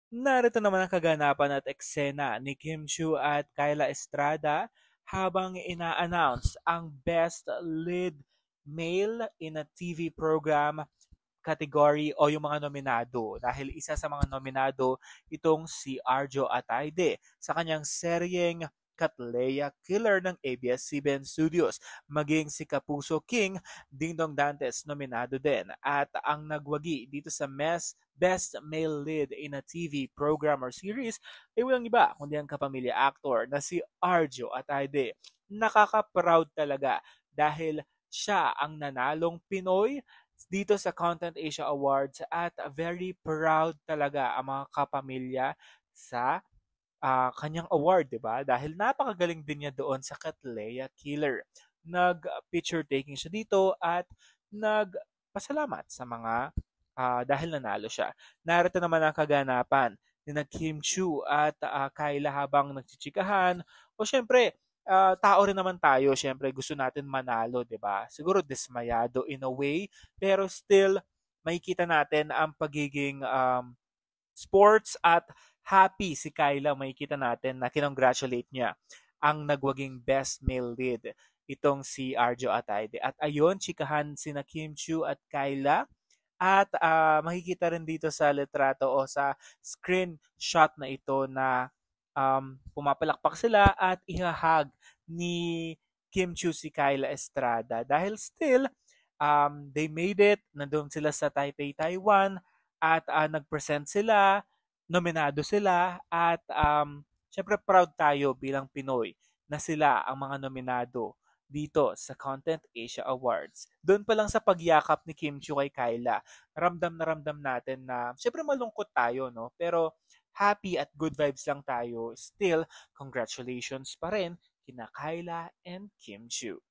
Narito naman ang kaganapan at eksena ni Kim Chiu at Kyla Estrada habang ina-announce ang Best Lead Male in a TV Program category o yung mga nominado dahil isa sa mga nominado itong si Arjo Ataide sa kanyang seryeng Katleya Killer ng ABS-CBN Studios. Maging si Kapuso King, Dingdong Dantes nominado din. At ang nagwagi dito sa Best Male Lead in a TV Program or Series ay walang iba kundi ang kapamilya actor na si Arjo Ataide. Nakaka-proud talaga dahil siya ang nanalong Pinoy dito sa Content Asia Awards at very proud talaga ang mga kapamilya sa kanyang award, 'di ba? Dahil napakagaling din niya doon sa Katleya Killer. Nag-picture taking siya dito at nagpasalamat sa mga dahil nanalo siya. Narito naman ang kaganapan ni na Kim Chu at Kyla habang nagchichikahan. O syempre, tao rin naman tayo. Syempre, gusto natin manalo, 'di ba? Siguro dismayado in a way, pero still makikita natin ang pagiging sports at happy si Kyla. Makikita natin na kinongratulate niya ang nagwaging best male lead itong si Arjo Ataide. At ayun, chikahan sina Kim Chu at Kyla. At makikita rin dito sa litrato o sa screenshot na ito na pumapalakpak sila at ihahag ni Kim Chu si Kyla Estrada. Dahil still, they made it. Nandun sila sa Taipei, Taiwan at nag-present sila, nominado sila at syempre proud tayo bilang Pinoy na sila ang mga nominado dito sa Content Asia Awards. Doon pa lang sa pagyakap ni Kim Chiu kay Kyla, ramdam na ramdam natin na syempre malungkot tayo, no? Pero happy at good vibes lang tayo. Still, congratulations pa rin kina Kyla and Kim Chiu.